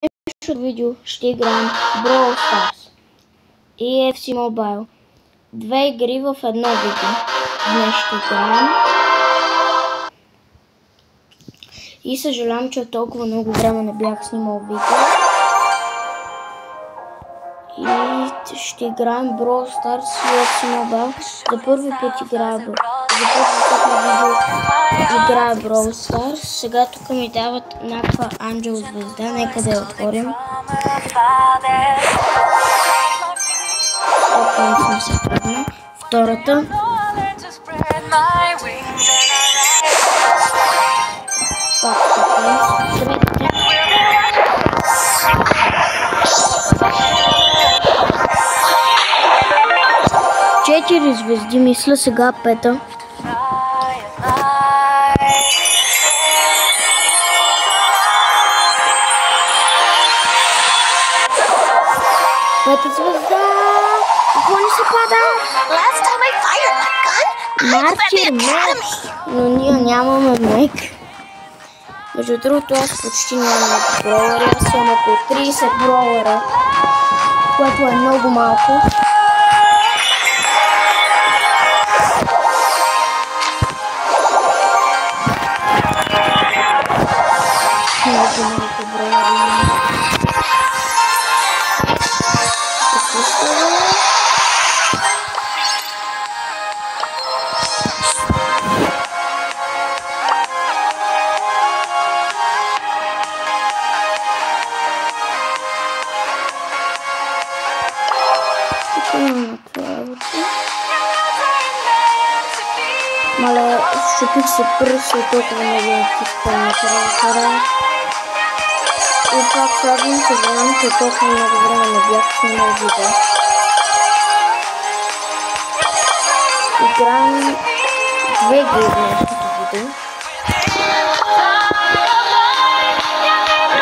днешното видео ще играем Brawl Stars и FC Mobile. Две игри в едно видео. Днес ще играем. И съжалявам, че толкова много време не бях снимал видео. И ще играем Brawl Stars и FC Mobile. За първи път играя видео. Играя Brawl Stars. Сега тук ми дават някаква ангел звезда. Нека да я отворим. Опа, съм се падна. Втората. Пак така. Третата. Четири звезди, мисля, сега пета. Пета звезда! Какво не се пада? Марчи мек! Но ние нямаме мек. Между другото, аз почти нямам броуъри. Аз имам около 30 броуъра, което е много малко. Много броуъри. Мале, щупих се пръст и толкова не ви изпълня хора. И пак правим, съжалявам, че толкова много време не бях снимал видео. Играем две игри в нашото видео.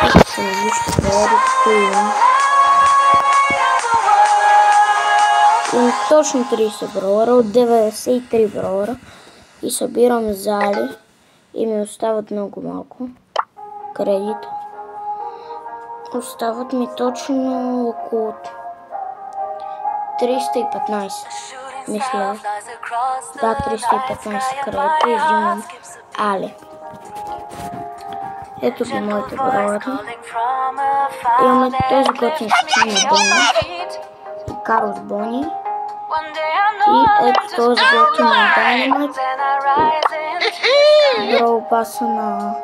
Искам вижте броуъри, какво имам. Имам точно 30 броуъра от 93 броуъра. И събирам зали и ми остават много малко кредит. Остават ми точно около 315, мисля. Да, 315 кредита и взимам Али. Ето ги моите броуъри. Имаме този готин скин на Бони и Карлос Бони. И ето този готин на Dynamite. Brawl паса на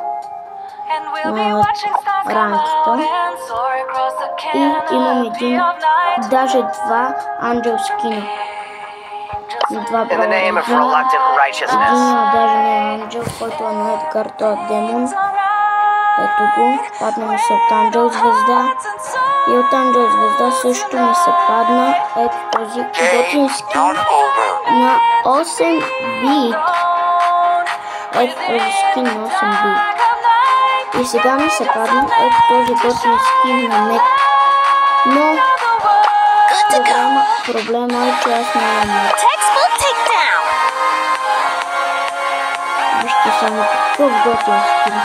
ранките. И имам даже два ангел скина. Два броуъра. Един даже не е ангел, който е на Едгар, той е демон. Ето го, падна ми се от ангел звезда. И от ангел звезда също ми се падна ето този готин скин на 8 бит. Ето този скин на 8 бит. И сега ми се падна ето този готин скин на мек. Но проблема е, че аз нямам мек. Вижте само какъв готин скин.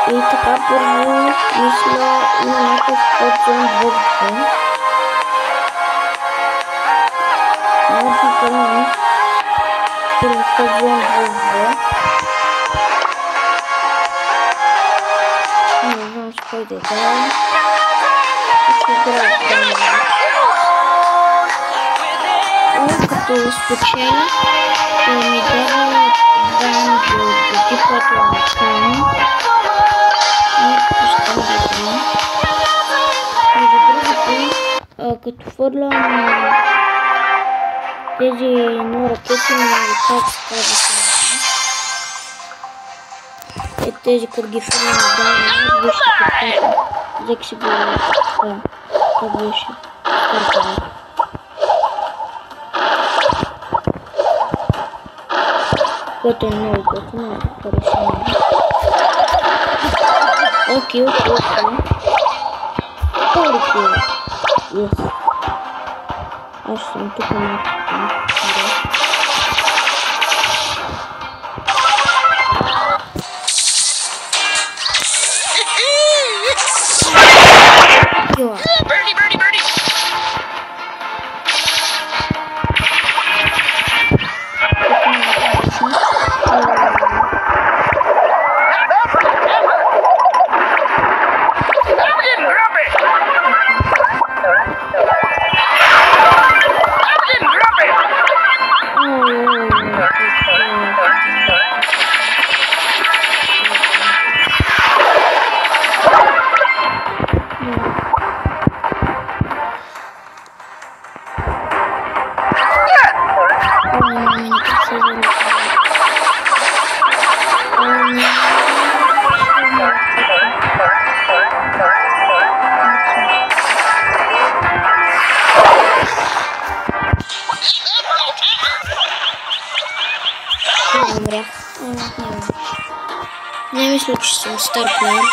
И така първо мисля има някакъв подзон 2. Няма пипаме първо подзон 2. Не знам с кой да играем. Ще играем Dynamite. И като спечели ми дава ангел преди което е накарано. Между другото, като фърлям тези ракети на как се казва, тези като ги фърлям отдавна, вижте какво, взех си го как беше стартава. Което е много готино, решение. Окей. Yes. Аз съм тук малко. Umrę. Nie wiem. Nie myślę, czy są star player.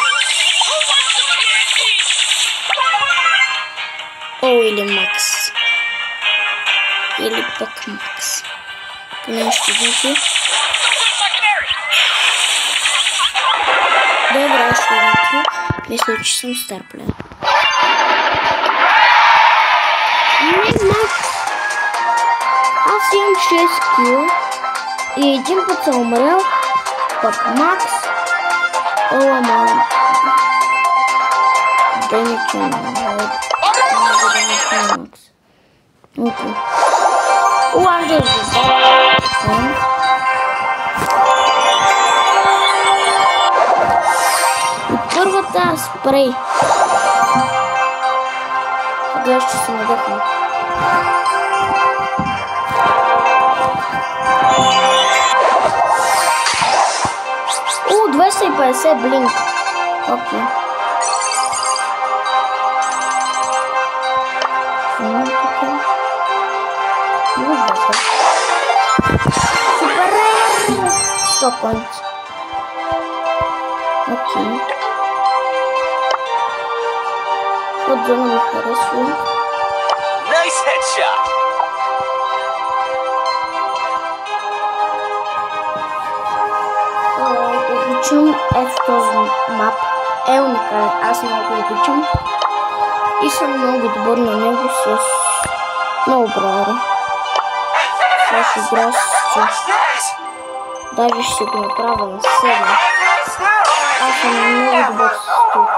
O, или Max. Или пък Max. Поне ще видите. Добре, ще видите. Мисля, че съм стар плеер. Не, Max. Аз имам 6 кил. И един път съм умрял. Пък Макс. Ола, мама. Да не чуем. Макс. Окей. Уанджел от първата спрей. Сега ще се надъхна. О, 250 блинк. Окей. Супер! 100 поинта. Окей. Вот зона ми харесва. Nice headshot. Обичам този мап. Е уникален. Аз много обичам. И съм много добър на него с много браери. Сега ще игра с... Даже ще го направя на 7. Аз съм много добър с това.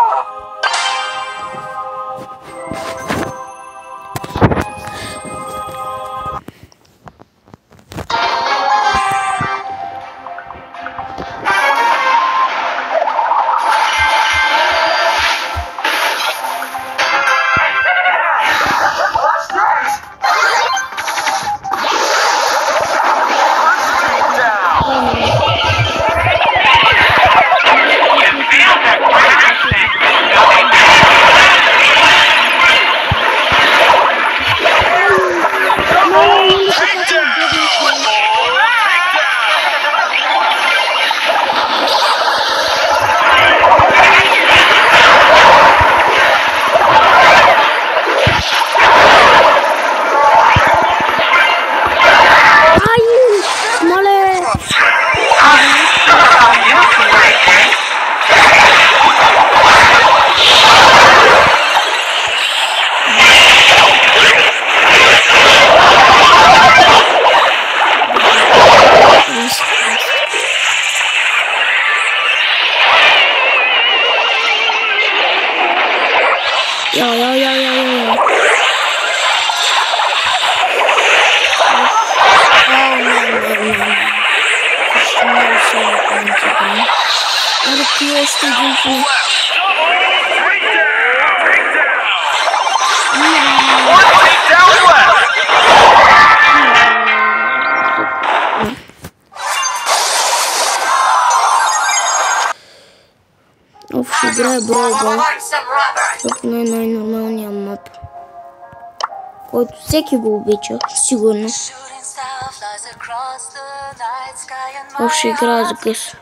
Ще играе Brawl. Тук не е най-нормалният мап, който всеки го обича, сигурно. Ще играе с Гъс.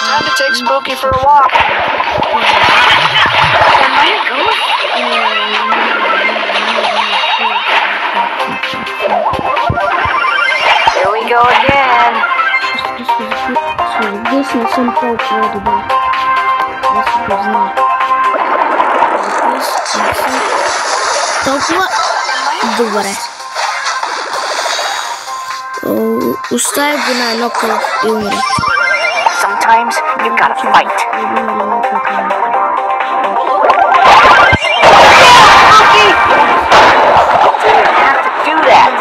Time to take Spooky for a walk. Here we go again. Здесь не съм толкова добър. Да си го знае. Здесь не съм толкова добре. Остави го на едно кръв и умре. Sometimes you gotta fight. Didn't have to do that.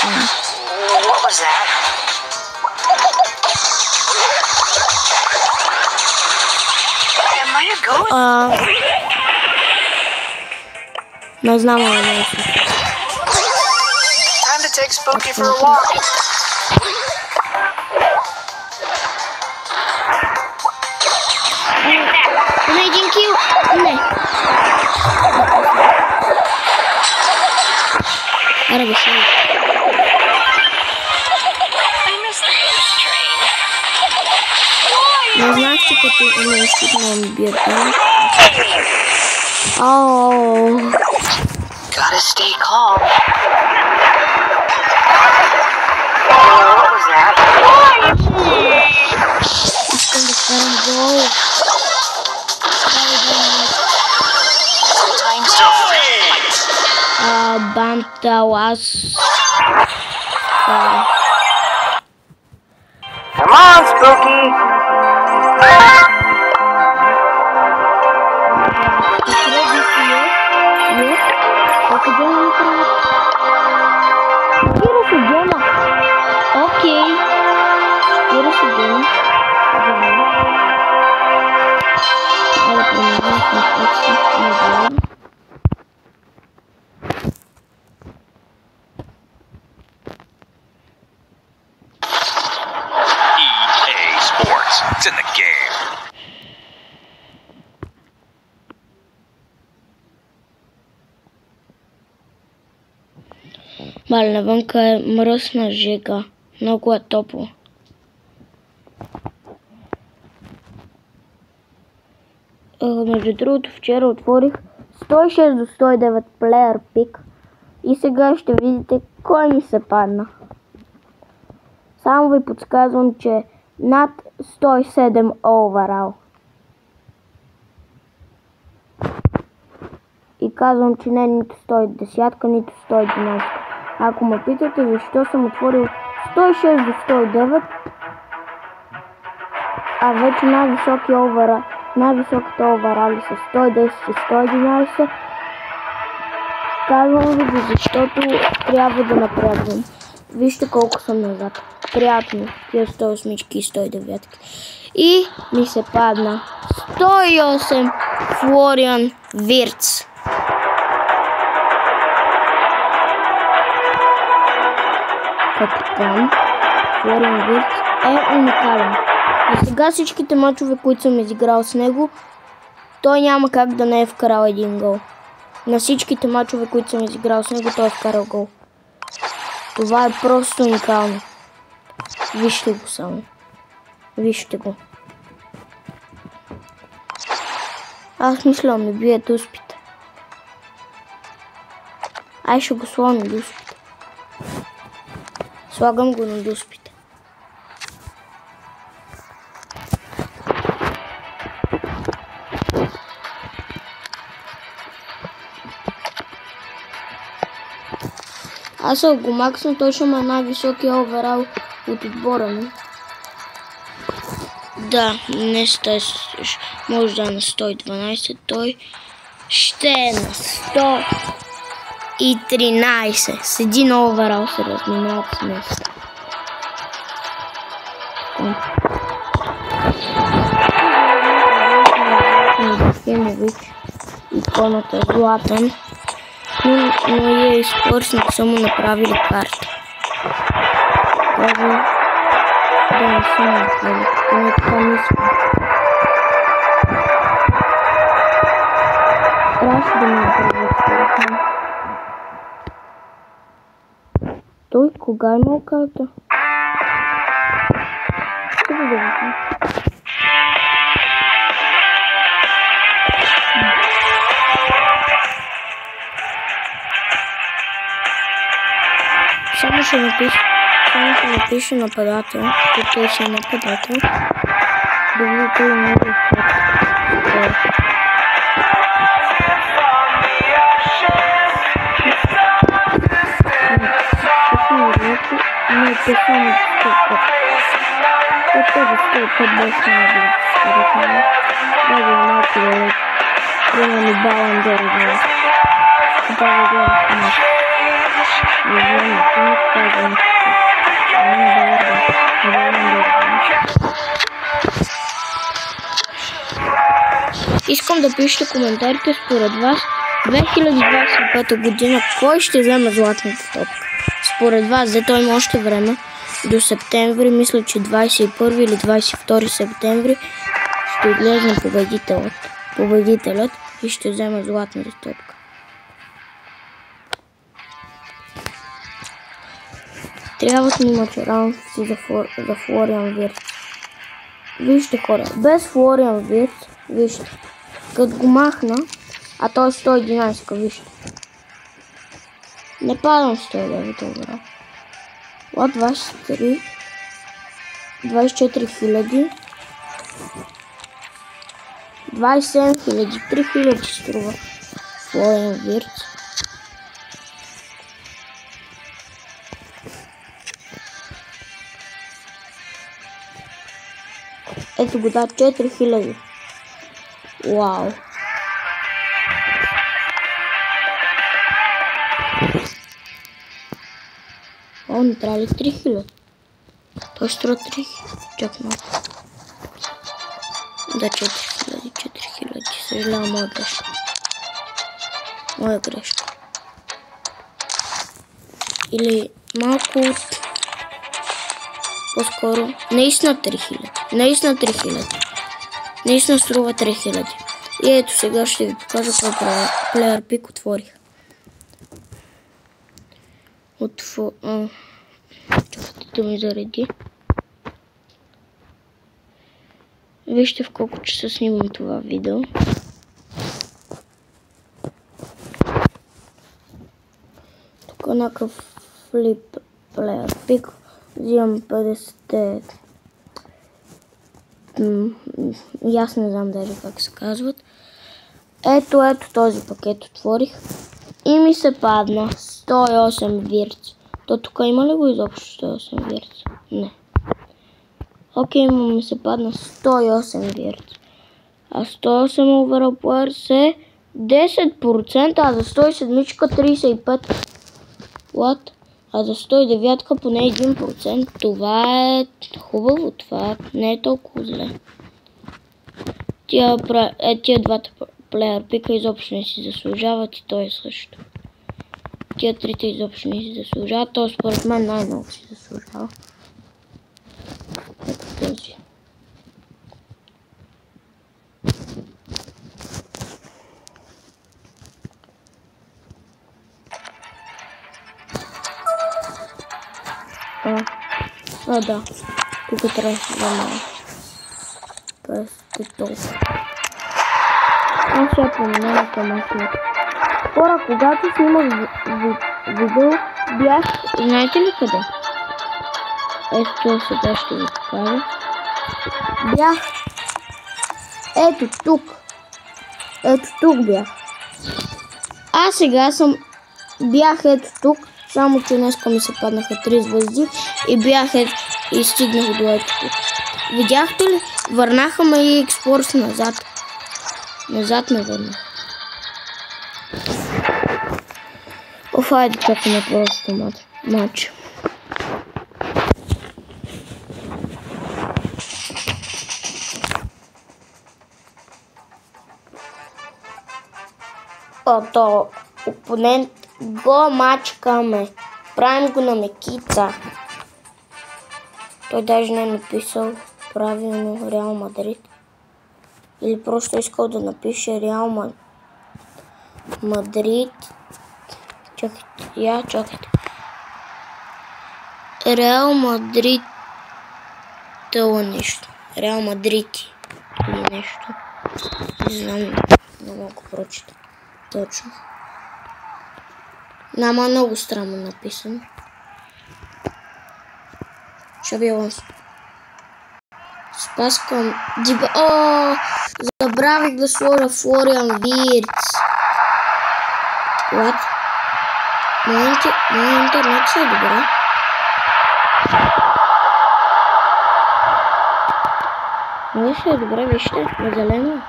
What was that? Am I a ghost? Не знам, не Time to take Spooky for a walk. Не един кил. Не. Аре, бе, шо. Не знах, че като не изтигна ми бият. Gotta stay calm. What was that? Искам да вкарам гол. Sometimes you fight. Банталас. Come on, Spooky. Окей. EA Sports. It's in the game. Мале, навънка е мръсна жега. Много е топло. Между другото, вчера отворих 106 до 109 плеер пик и сега ще видите кой ми се падна. Само ви подсказвам, че над 107 оверал. И казвам, че не е нито 110, нито 111. Ако ме питате защо съм отворил 106 до 109, а вече най-високите оверали са 110 и 111, казвам ви, защото трябва да напрягвам. Вижте колко съм назад. Приятно. Тия 108 и 109. И ми се падна 108 Флориан Вирц. Капитан Флориан Вирц е уникален. И сега всичките мачове, които съм изиграл с него, той няма как да не е вкарал един гол. На всичките мачове, които съм изиграл с него, той е вкарал гол. Това е просто уникално. Вижте го само. Вижте го. Аз мисля, ми бие дуспите. Ай, ще го слагам на дуспите. Слагам го на дуспите. Аз съм го максна, той ще има най-високия оверал от отбора ми. Да, не може да е на 112, той ще е на 113. С един оверал се разминават с места. Иконата е златен. Но EA Sports не са му направили карта. Трябва да не са му направили. Не така мисля. Трябваше да ми направят карта. Той кога е имал карта? Ще да видим. Само ще напиша нападател, като той си е нападател. Да видите и много карта. Не, те само стъпка. От тези стъпка беше на да даже малко далеко. Примерно балан дори. Това е гледам. Искам да пишете коментарите според вас 2025 година кой ще вземе златната топка. Според вас, зато има още време до септември, мисля, че 21 или 22 септември ще излезе победителят и ще вземе златната топка. Трябват ни материалности за Флориан Вирц. Вижте, хора, без Флориан Вирц, вижте, като го махна, а той е 111, вижте. Не падам 109, добре. От 23, 24 хиляди, 27 хиляди, 3 хиляди струва Флориан Вирц. Ето го, да, 4000. Вау. О, не трябва ли 3000? Той струва 3000. Чак малко. Да, 4000. Съжалявам, моя грешка. Или малко от... По-скоро, наистина 3000. Наистина струва 3000. И ето сега ще ви покажа кой плеер пик отворих. Чакайте да ми зареди. Вижте в колко часа снимам това видео. Тук е някакъв флип плеер пик. Взимам 50. И аз не знам даже как се казват. Ето този пакет отворих. И ми се падна 108 вирц. То тук има ли го изобщо 108 вирц? Не. Окей, ми се падна 108 вирц. А 108 overall players е 10%, а за 107 35. What? А за 109 поне 1%. Това е хубаво, това не е толкова зле. Тия двата плеер пика изобщо не си заслужават и той също. Тия трите изобщо не си заслужават, то според мен най-много си заслужава. Ето този. Да. Тук трябва да знам. Пъсте толкова. Аз ще променя към маслото. Хора, когато снимах видео, бях... Знаете ли къде? Ето сега ще ви покажа. Бях... Ето тук. Ето тук бях. А сега бях ето тук. Само че днеска ми се паднаха 3 звезди и стигнах до ето тук. Видяхте ли? Върнаха ме и експорт назад. Назад ме върнах. Хайде чакаме просто матч. То опонент го мачкаме. Правим го на Мекица. Той даже не е написал правилно Реал Мадрид. Или просто искал да напише Реал Мадрид. Чакайте. Реал Мадрид. Това нещо. Реал Мадрити. Или нещо. Не знам. Не мога да прочита. Точно. Нама много странно написано. Шабилонс. Спаскам. Забравих да сложа Флориан Вирц. What? Моя интернет се е добре. Моя се е добре, вижте, на зелено.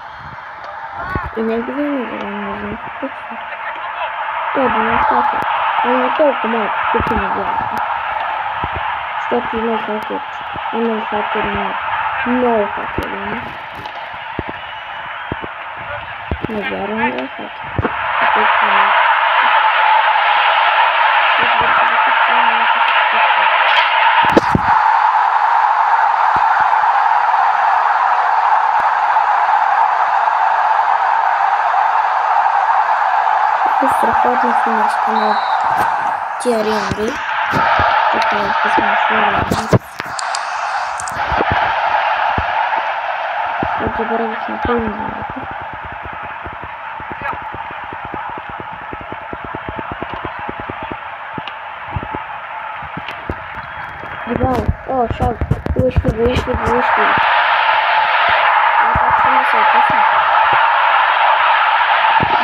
И негови на зелено, не знам какво. Той е 12. Но не толкова малко, тук не вярвам. Защото има хакери. Има хакери, много хакери. Не вярвам да е хакер. Тук не. Ще вече да няма някакъв. Страхотно финишка на Тиари Анри. Тук е писано шура. Ще забравих на пълно времето. Дебало. О, шаг. Виж го. Как съм да се описам.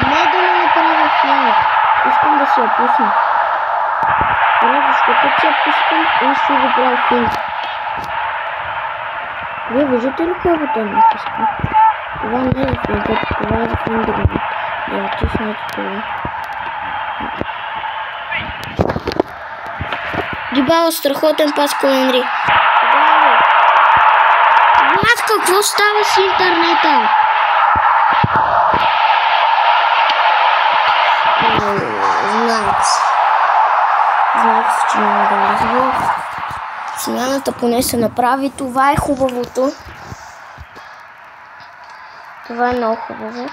Не да не направя финал. Искам да се я пусна. Защото се я пускам и ще го правя финал. Вие виждате ли кой бутон натискам? Това не е за финал, това е за финал. Да натиснете това. Дибало, страхотен пас към Енри. Влад, какво става с интернета? Знаех се, че няма да разбира. Смяната поне се направи. Това е хубавото. Това е много хубаво.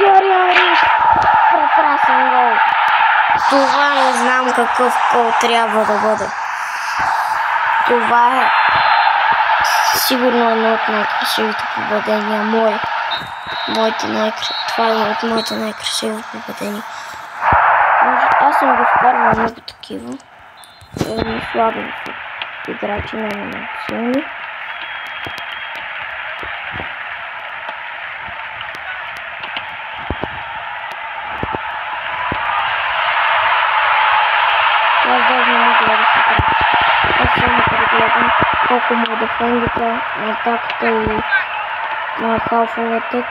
Йори! Прекрасен гол. Това не знам какъв гол трябва да бъде. Това е сигурно едно от най-красивите попадения. Това е от моите най-красиви попадения. Аз съм го вкарвал много такива. Слабо са играчи, не много силни. Аз даже не мога да се крача. Аз само прегледам колко му е дефендика, атаката и на халфовете.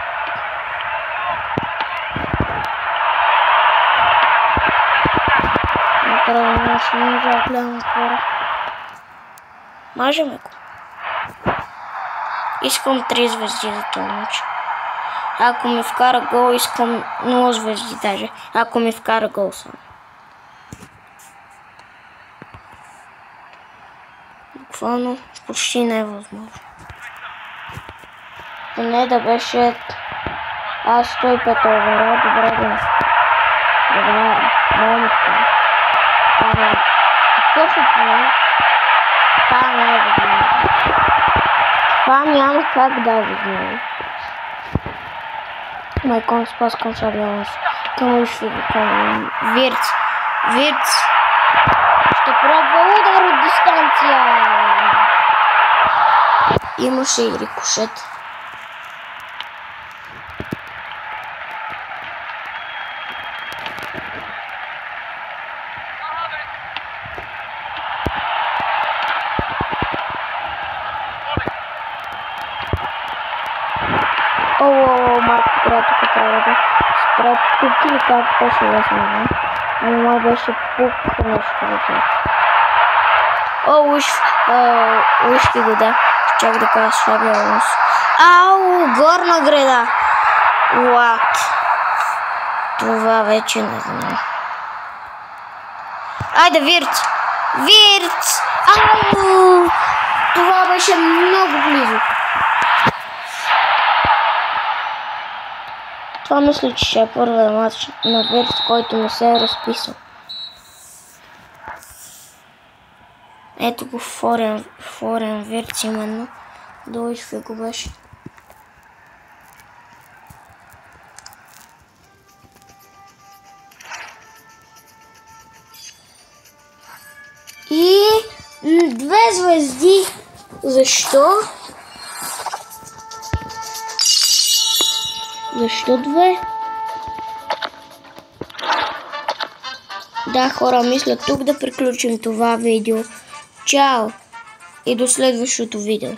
Направо ще не можа да гледам хора. Мажеме го. Искам 3 звезди за този матч. Ако ми вкара гол, искам 0 звезди даже. Ако ми вкара гол само. Буквално почти не е възможно. Поне да беше 105 овера, добре да. Добре, много ми вкара. Какъв е това? Това не е възможно. Това няма как да е възможно. Майкон спас към Шабиалонс. Към Ушвили, към Вирц. Вирц. Ще пробва удар от дистанция. Имаше и рикошет. Марко Крато трябва да спре тук или как беше лесно. Ама май беше пук нещо за тях. Ушки го да. Чак да кажа Шаби Алонсо. Ау, горна града. What? Това вече не знам. Айде, Вирц! Вирц! Ау! Това беше много близо. Това мисля, че ще е първият матч на Вирц, който не се е разписал. Ето го форен Вирц именно. Долу го беше. И 2 звезди. Защо? Защо 2? Да, хора, мисля тук да приключим това видео. Чао! И до следващото видео.